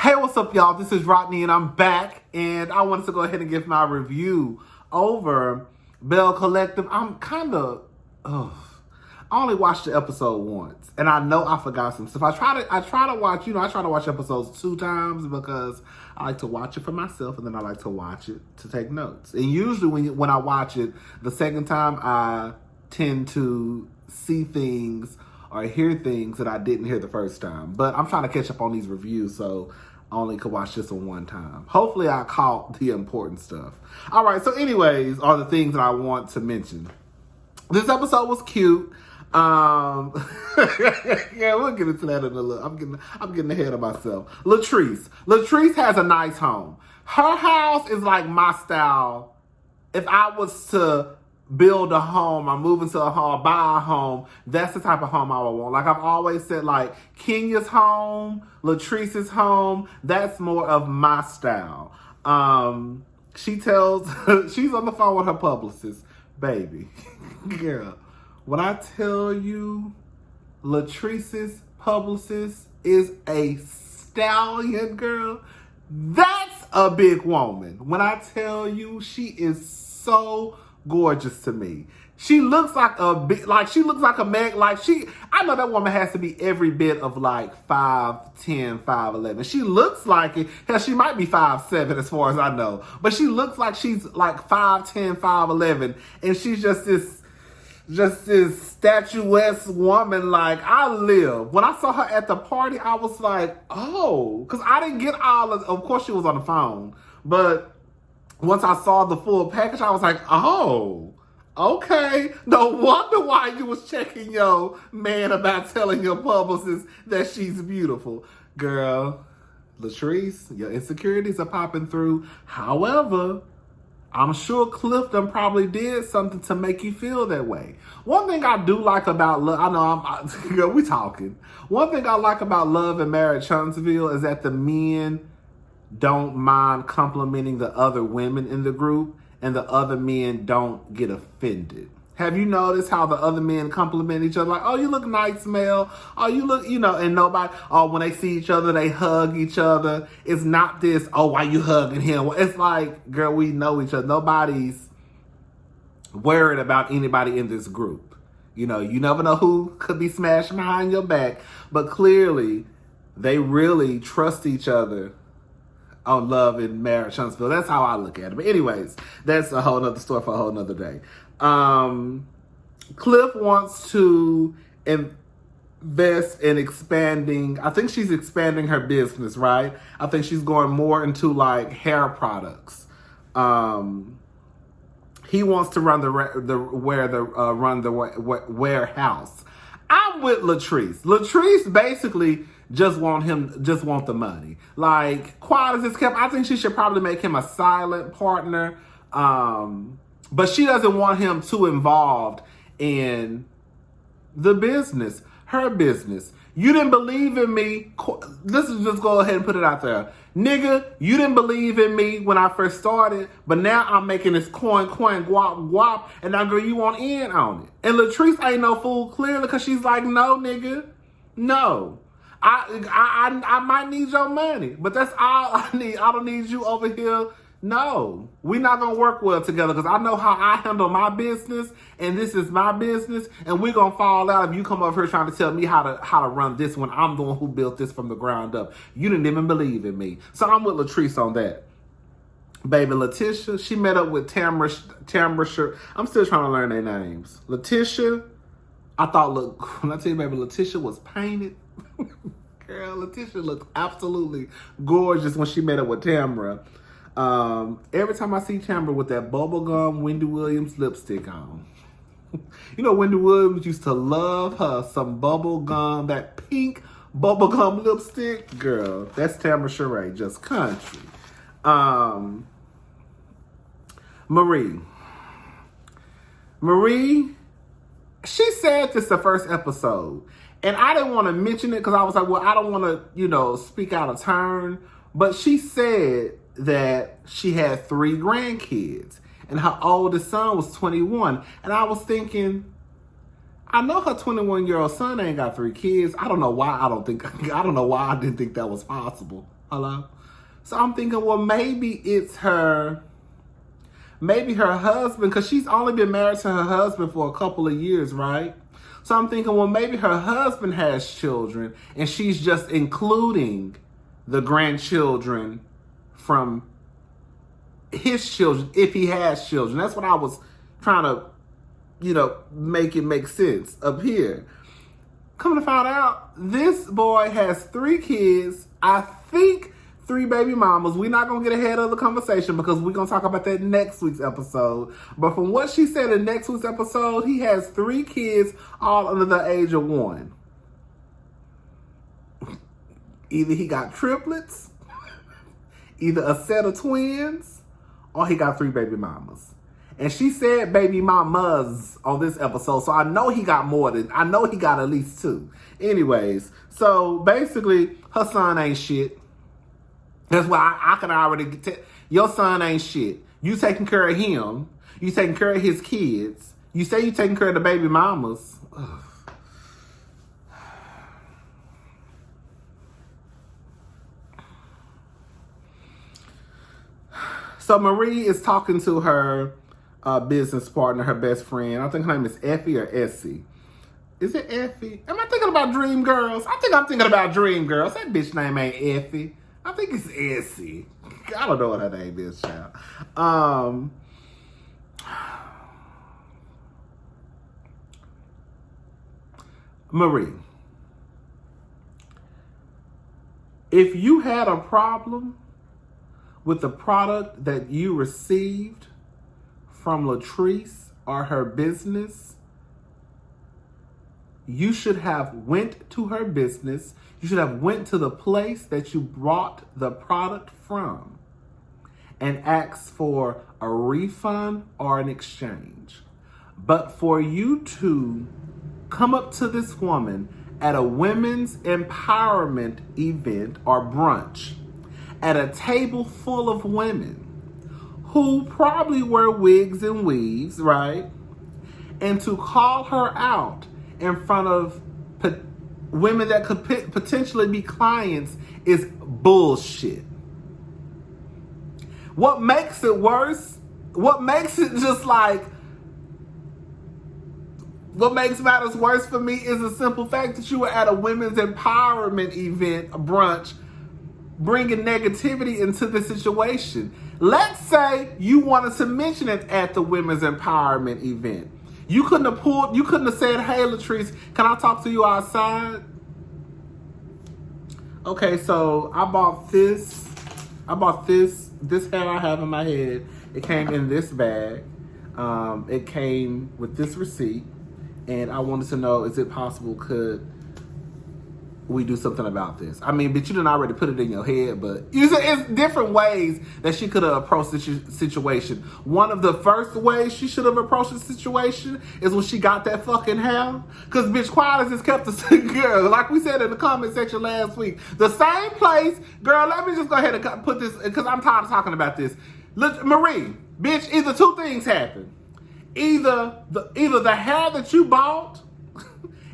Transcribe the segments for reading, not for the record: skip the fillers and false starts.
Hey, what's up, y'all? This is Rodney, and I'm back, and I wanted to go ahead and give my review over Belle Collective. I'm kind of, I only watched the episode once, and I know I forgot some stuff. I try to watch episodes 2 times because I like to watch it for myself, and then I like to watch it to take notes. And usually when I watch it the second time, I tend to see things or hear things that I didn't hear the first time. But I'm trying to catch up on these reviews, so I only could watch this one time. Hopefully I caught the important stuff. All right, so anyways, are the things that I want to mention. This episode was cute. Yeah, we'll get into that in a little. I'm getting ahead of myself. Latrice has a nice home. Her house is like my style. If I was to build a home, or move into a home, buy a home, that's the type of home I would want. Like I've always said, like Kenya's home, Latrice's home, that's more of my style. She's on the phone with her publicist. Baby, girl, when I tell you Latrice's publicist is a stallion, girl, that's a big woman. When I tell you she is so gorgeous to me. She looks like a meg. I know that woman has to be every bit of like 5'10", 5'11". She looks like it. Hell, she might be 5'7" as far as I know. But she looks like she's like 5'10", 5'11", and she's just this statuesque woman. Like, I live. When I saw her at the party, I was like, oh, because I didn't get of course she was on the phone, but once I saw the full package, I was like, oh, okay. No wonder why you was checking your man about telling your publicist that she's beautiful. Girl, Latrice, your insecurities are popping through. However, I'm sure Clifton probably did something to make you feel that way. One thing I do like about love, girl, we talking. One thing I like about Love and Marriage Huntsville is that the men don't mind complimenting the other women in the group, and the other men don't get offended. Have you noticed how the other men compliment each other? Like, oh, you look nice, Mel. Oh, you look, and nobody, when they see each other, they hug each other. It's not this, oh, why you hugging him? It's like, girl, we know each other. Nobody's worried about anybody in this group. You never know who could be smashed behind your back, but clearly they really trust each other on Love and Marriage Huntsville. That's how I look at it. But anyways, that's a whole nother story for a whole nother day. Cliff wants to invest in expanding. I think she's expanding her business, right? I think she's going more into like hair products. He wants to run the warehouse. I'm with Latrice. Latrice basically just want the money. Like, quiet as it's kept, I think she should probably make him a silent partner. But she doesn't want him too involved in the business, her business. You didn't believe in me. Let's just go ahead and put it out there. Nigga, you didn't believe in me when I first started, but now I'm making this coin, guap, and now, girl, you want in on it. And Latrice ain't no fool, clearly, because she's like, no, nigga, no. I might need your money, but that's all I need. I don't need you over here. No, we're not going to work well together because I know how I handle my business, and this is my business, and we're going to fall out if you come over here trying to tell me how to run this when I'm the one who built this from the ground up. You didn't even believe in me. So I'm with Latrice on that. Baby Letitia, she met up with Tamra. I'm still trying to learn their names. Letitia, I thought, look, when I tell you, baby, Letitia was painted. Girl, Letitia looked absolutely gorgeous when she met up with Tamra. Every time I see Tamra with that bubblegum Wendy Williams lipstick on. Wendy Williams used to love her some bubblegum, that pink bubblegum lipstick. Girl, that's Tamra Sheree, just country. Marie, she said this the first episode. And I didn't want to mention it because I was like, well, I don't want to, speak out of turn. But she said that she had 3 grandkids and her oldest son was 21. And I was thinking, I know her 21-year-old son ain't got 3 kids. I don't know why I didn't think that was possible. Hello? So I'm thinking, well, maybe it's her, maybe her husband, because she's only been married to her husband for a couple of years, right? So I'm thinking, well, maybe her husband has children and she's just including the grandchildren from his children, if he has children. That's what I was trying to, make it make sense up here. Come to find out, this boy has 3 kids. I think 3 baby mamas. We're not going to get ahead of the conversation because we're going to talk about that next week's episode. But from what she said in next week's episode, he has 3 kids, all under the age of 1. Either he got triplets, either a set of twins, or he got 3 baby mamas. And she said baby mamas on this episode, so I know he got I know he got at least 2. Anyways, so basically, her son ain't shit. That's why I can already tell. Your son ain't shit. You taking care of him. You taking care of his kids. You say you taking care of the baby mamas. Ugh. So Marie is talking to her business partner, her best friend. I think her name is Effie or Essie. Is it Effie? Am I thinking about Dream Girls? I think I'm thinking about Dream Girls. That bitch name ain't Effie. I think it's Essie. I don't know what her name is, child. Marie, if you had a problem with the product that you received from Latrice or her business, you should have went to her business. You should have went to the place that you brought the product from and asked for a refund or an exchange. But for you to come up to this woman at a women's empowerment event or brunch at a table full of women who probably wear wigs and weaves, right? And to call her out in front of women that could potentially be clients is bullshit. What makes it worse, what makes matters worse for me is the simple fact that you were at a women's empowerment event, a brunch, bringing negativity into the situation. Let's say you wanted to mention it at the women's empowerment event. You couldn't have said, hey, Latrice, can I talk to you outside? Okay, so I bought this hair I have in my head. It came in this bag. It came with this receipt. And I wanted to know, is it possible, could we do something about this? I mean, but you didn't already put it in your head, but it's different ways that she could have approached the situation. One of the first ways she should have approached the situation is when she got that fucking hair. Because bitch, quiet as it's kept a girl. Like we said in the comment section last week, the same place, girl, let me just go ahead and put this, because I'm tired of talking about this. Look, Marie, bitch, either 2 things happen. Either the hair that you bought,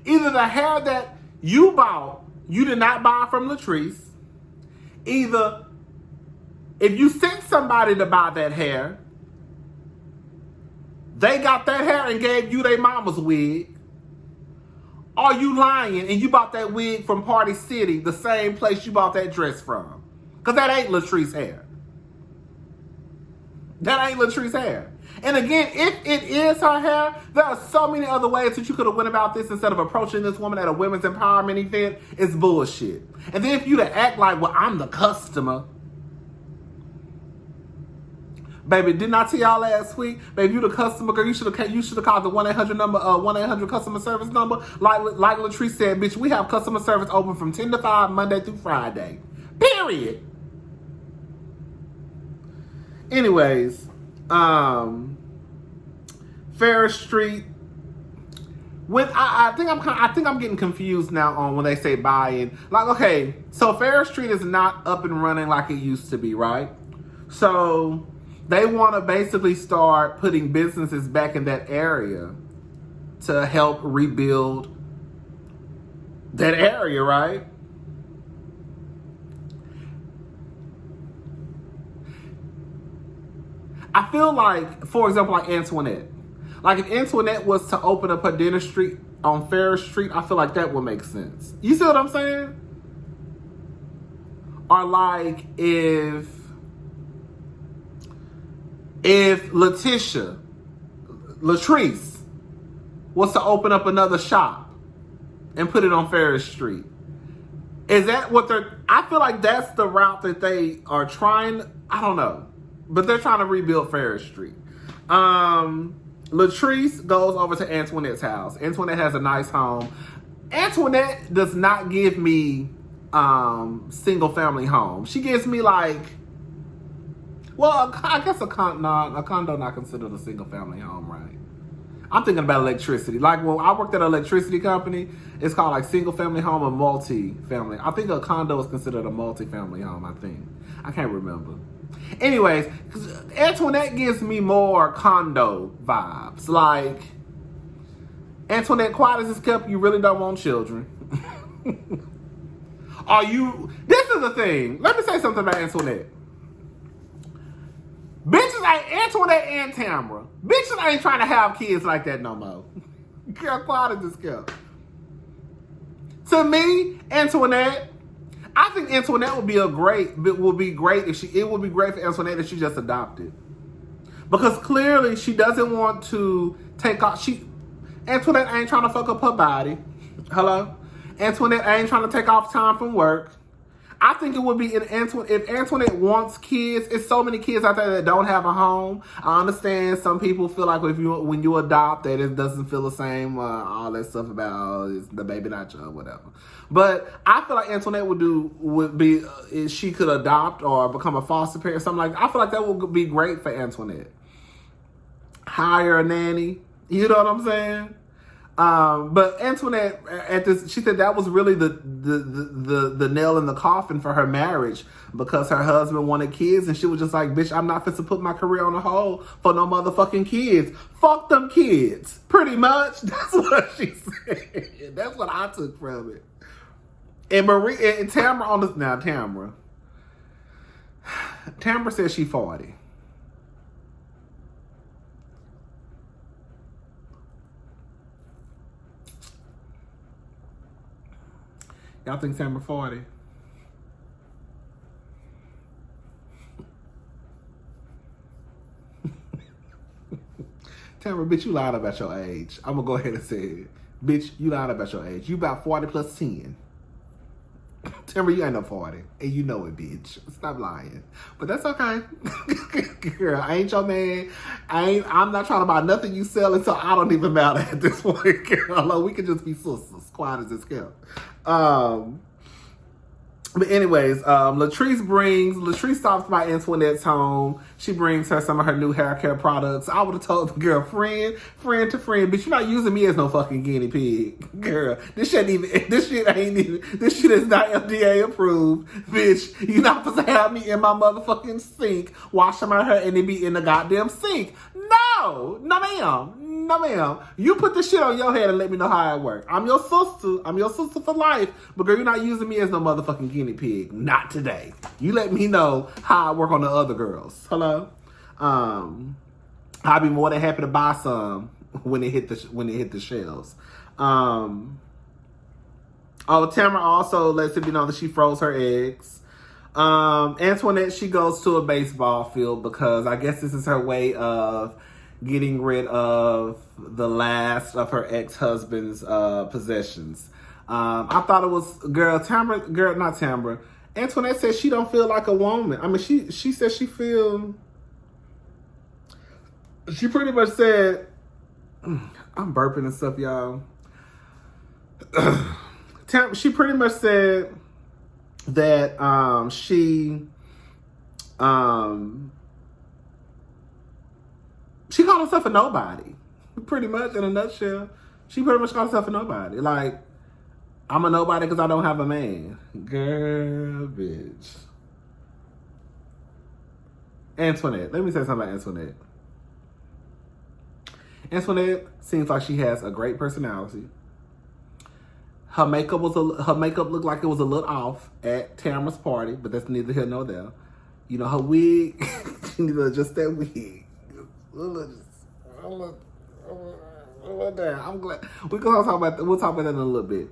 either the hair that you bought, you did not buy from Latrice. Either if you sent somebody to buy that hair, they got that hair and gave you their mama's wig. Or you lying and you bought that wig from Party City, the same place you bought that dress from. Because that ain't Latrice's hair. That ain't Latrice's hair. And again, if it is her hair, there are so many other ways that you could have went about this instead of approaching this woman at a women's empowerment event. It's bullshit. And then if you to act like, well, I'm the customer. Baby, didn't I tell y'all last week? Baby, you the customer, girl, you should have called the 1-800 number, 1-800 customer service number. Like Latrice said, bitch, we have customer service open from 10 to 5, Monday through Friday. Period. Anyways, Ferris Street. I think I'm getting confused now on when they say buy-in. Like, okay, so Ferris Street is not up and running like it used to be, right? So they want to basically start putting businesses back in that area to help rebuild that area, right? I feel like, for example, like Antoinette. Like if Antoinette was to open up her dentistry on Ferris Street, I feel like that would make sense. You see what I'm saying? Or like if Latrice was to open up another shop and put it on Ferris Street. Is that what I feel like that's the route that they are trying, I don't know. But they're trying to rebuild Ferris Street. Latrice goes over to Antoinette's house. Antoinette has a nice home. Antoinette does not give me single family home. She gives me like, well, I guess a condo not considered a single family home, right? I'm thinking about electricity. Like when I worked at an electricity company, it's called like single family home or multi-family. I think a condo is considered a multi-family home, I think. I can't remember. Anyways, Antoinette gives me more condo vibes. Like, Antoinette, quiet as it's kept, you really don't want children. This is the thing. Let me say something about Antoinette. Bitches ain't, Antoinette and Tamara, bitches ain't trying to have kids like that no more. Girl, quiet as it's kept. To me, Antoinette, I think Antoinette would be great if it would be great for Antoinette if she just adopted. Because clearly she doesn't want to take off, Antoinette ain't trying to fuck up her body. Hello? Antoinette ain't trying to take off time from work. I think it would be if Antoinette wants kids. It's so many kids out there that don't have a home. I understand some people feel like when you adopt that it doesn't feel the same. All that stuff about it's the baby not your whatever. But I feel like Antoinette would be if she could adopt or become a foster parent, something like that. I feel like that would be great for Antoinette. Hire a nanny. You know what I'm saying? But Antoinette she said that was really the nail in the coffin for her marriage because her husband wanted kids and she was just like, bitch, I'm not fit to put my career on the hold for no motherfucking kids. Fuck them kids. Pretty much. That's what she said. That's what I took from it. And Tamara says she 40. Y'all think Tamara 40? Tamara, bitch, you lied about your age. I'm gonna go ahead and say it. Bitch, you lied about your age. You about 40 plus 10. Tamara, you ain't no 40. And you know it, bitch. Stop lying. But that's okay. Girl, I ain't your man. I'm not trying to buy nothing you selling, so I don't even matter at this point, girl. Although we can just be sisters, quiet as it's kept. But anyways, Latrice stops by Antoinette's home. She brings her some of her new hair care products. I would have told the girl, friend to friend, bitch, you're not using me as no fucking guinea pig. Girl, this shit is not FDA approved. Bitch, you're not supposed to have me in my motherfucking sink, washing my hair and it be in the goddamn sink. No ma'am. You put this shit on your head and let me know how it works. I'm your sister for life. But girl, you're not using me as no motherfucking guinea pig. Not today. You let me know how I work on the other girls. Hello? I'll be more than happy to buy some when it hit the shelves. Tamara also lets it be known that she froze her eggs. Antoinette, she goes to a baseball field because I guess this is her way of getting rid of the last of her ex-husband's possessions. I thought it was not Tamara. Antoinette said she don't feel like a woman. I mean, she said she pretty much said, I'm burping and stuff, y'all. She pretty much said that she called herself a nobody. Pretty much, in a nutshell. She pretty much called herself a nobody. Like, I'm a nobody because I don't have a man. Girl, bitch. Antoinette. Let me say something about Antoinette. Antoinette seems like she has a great personality. Her makeup looked like it was a little off at Tamara's party, but that's neither here nor there. You know, her wig, she needed to adjust that wig. I'm glad we'll talk about that in a little bit.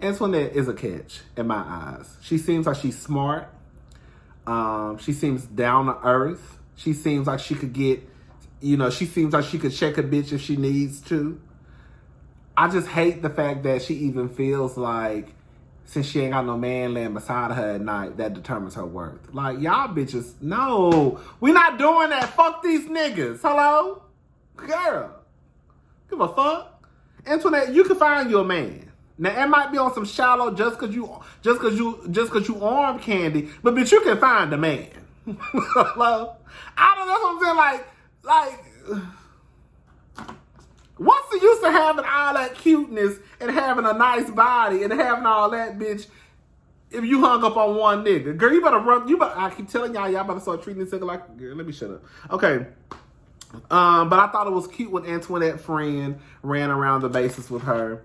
Antoinette is a catch in my eyes. She seems like she's smart. She seems down to earth. She seems like she could get, she seems like she could check a bitch if she needs to. I just hate the fact that she even feels like since she ain't got no man laying beside her at night, that determines her worth. Like, y'all bitches, no. We not doing that. Fuck these niggas. Hello? Girl. Give a fuck. Antoinette, you can find you a man. Now, it might be on some shallow just cause you arm candy, but bitch, you can find a man. Hello? That's what I'm saying. Like, what's the use of having all that cuteness and having a nice body and having all that, bitch, if you hung up on one nigga? Girl, you better run. I keep telling y'all better start treating this nigga like, girl, let me shut up. Okay. But I thought it was cute when Antoinette friend ran around the bases with her.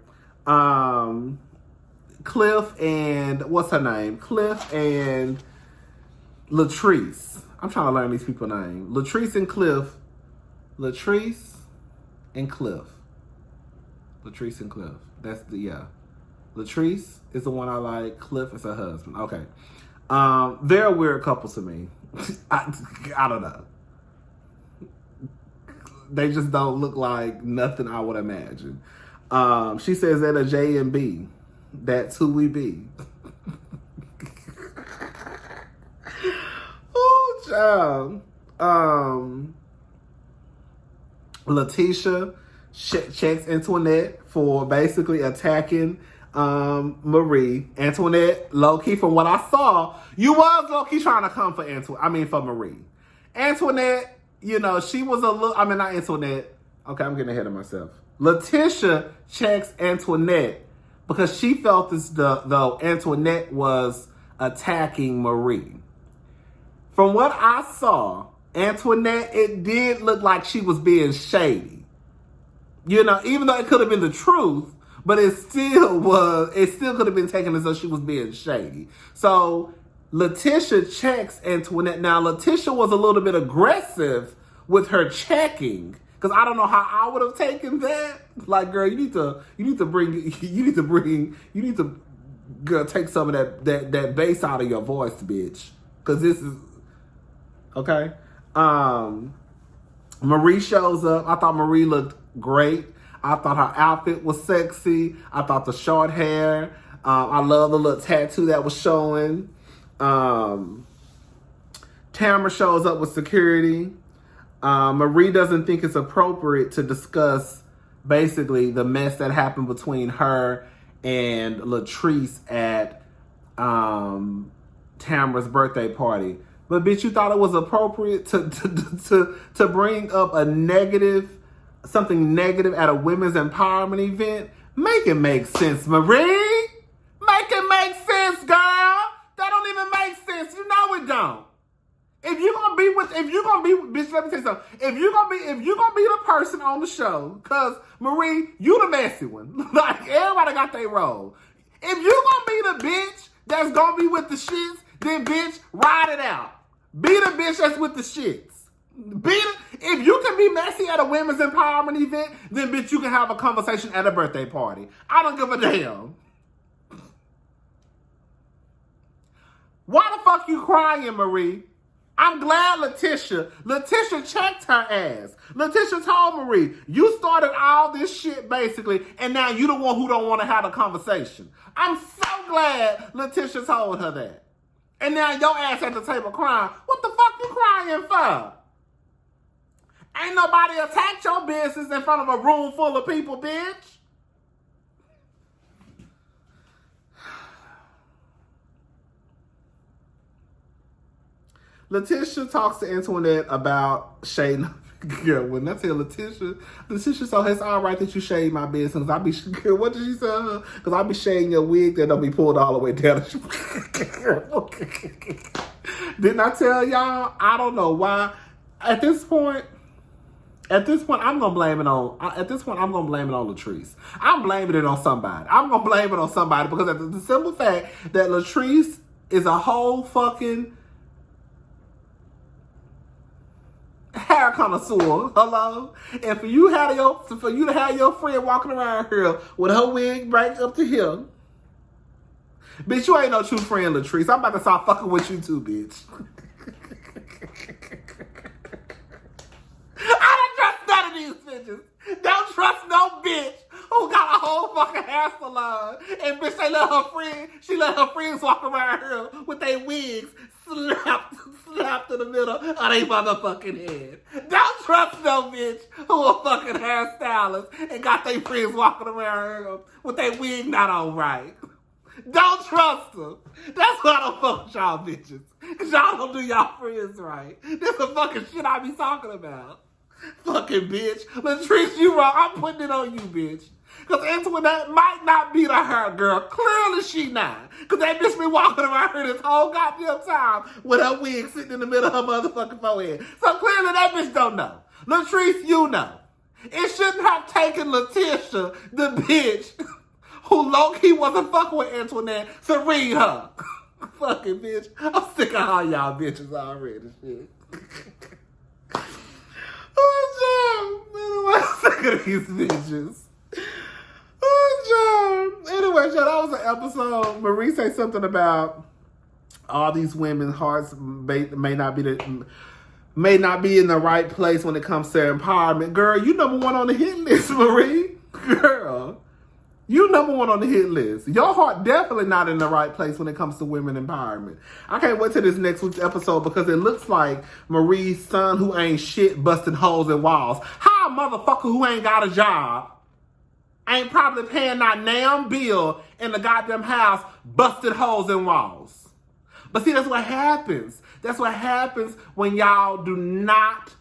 Cliff and, what's her name? Cliff and Latrice. I'm trying to learn these people's names. Latrice and Cliff. Latrice and Cliff. That's Latrice is the one I like. Cliff is her husband. Okay. They're a weird couple to me. I don't know. They just don't look like nothing I would imagine. She says that a J and B. That's who we be. Oh, child. Letitia checks Antoinette for basically attacking Marie. Antoinette, low-key, from what I saw, you was low-key trying to come for for Marie. Antoinette, she was not Antoinette. Okay, I'm getting ahead of myself. Letitia checks Antoinette because she felt as though Antoinette was attacking Marie. From what I saw, Antoinette, it did look like she was being shady. Even though it could have been the truth, but it still could have been taken as though she was being shady. So Letitia checks Antoinette. Now, Letitia was a little bit aggressive with her checking, because I don't know how I would have taken that. Like, girl, you need to take some of that bass out of your voice, bitch. Because this is, okay. Marie shows up. I thought Marie looked great. I thought her outfit was sexy. I thought the short hair. I love the little tattoo that was showing. Tamara shows up with security. Marie doesn't think it's appropriate to discuss basically the mess that happened between her and Latrice at Tamara's birthday party. But bitch, you thought it was appropriate to bring up something negative at a women's empowerment event? Make it make sense, Marie. Make it make sense, girl. That don't even make sense. You know it don't. Bitch, let me tell you something. If you're gonna be the person on the show, cause Marie, you the messy one. Like, everybody got their role. If you gonna be the bitch that's gonna be with the shits, then bitch, ride it out. Be the bitch that's with the shits. If you can be messy at a women's empowerment event, then bitch, you can have a conversation at a birthday party. I don't give a damn. Why the fuck you crying, Marie? I'm glad Letitia checked her ass. Letitia told Marie, you started all this shit basically, and now you the one who don't want to have a conversation. I'm so glad Letitia told her that. And now your ass at the table crying. What the fuck you crying for? Ain't nobody attacked your business in front of a room full of people, bitch. Letitia talks to Antoinette about shading. Girl, when I tell Letitia, so it's all right that you shade my business. Girl, what did she say? Because I be shading your wig that don't be pulled all the way down. Didn't I tell y'all? I don't know why. At this point, I'm gonna blame it on. I'm gonna blame it on Latrice. I'm blaming it on somebody. I'm gonna blame it on somebody because of the simple fact that Latrice is a whole fucking hair connoisseur. Hello? And for you to have your friend walking around here with her wig right up to here. Bitch, you ain't no true friend, Latrice. I'm about to start fucking with you too, bitch. I don't trust none of these bitches. Don't trust no bitch who got a whole fucking hair salon. And bitch, she let her friends walk around here with their wigs slapped in the middle of their motherfucking head. Don't trust no bitch who a fucking hairstylist and got their friends walking around here with their wig not on right. Don't trust them. That's why I don't fuck with y'all bitches. Because y'all don't do y'all friends right. This the fucking shit I be talking about. Fucking bitch. Latrice, you wrong. I'm putting it on you, bitch. Because Antoinette might not be the her girl. Clearly she not. Because that bitch been walking around here this whole goddamn time with her wig sitting in the middle of her motherfucking forehead. So clearly that bitch don't know. Latrice, you know. It shouldn't have taken Letitia, the bitch, who low-key wasn't fucking with Antoinette, to read her. Fucking bitch. I'm sick of all y'all bitches already. Shit. Anyway, I'm sick of these bitches. Anyway, that was an episode. Marie said something about all these women's hearts may not be in the right place when it comes to empowerment. Girl, you number one on the hit list, Marie. Girl. You number one on the hit list. Your heart definitely not in the right place when it comes to women empowerment. I can't wait till this next week's episode because it looks like Marie's son who ain't shit busting holes in walls. How a motherfucker who ain't got a job ain't probably paying that damn bill in the goddamn house busting holes in walls. But see, that's what happens. That's what happens when y'all do not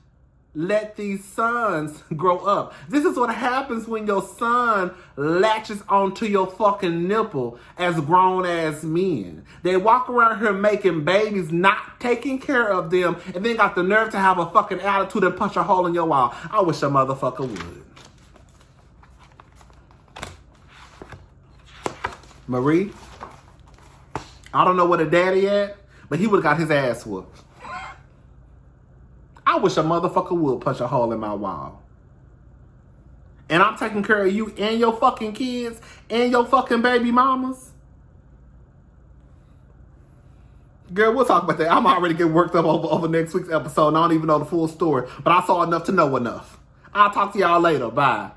let these sons grow up. This is what happens when your son latches onto your fucking nipple as grown-ass men. They walk around here making babies, not taking care of them, and then got the nerve to have a fucking attitude and punch a hole in your wall. I wish a motherfucker would. Marie, I don't know where the daddy at, but he would have got his ass whooped. I wish a motherfucker would punch a hole in my wall. And I'm taking care of you and your fucking kids and your fucking baby mamas. Girl, we'll talk about that. I'm already getting worked up over next week's episode and I don't even know the full story. But I saw enough to know enough. I'll talk to y'all later. Bye.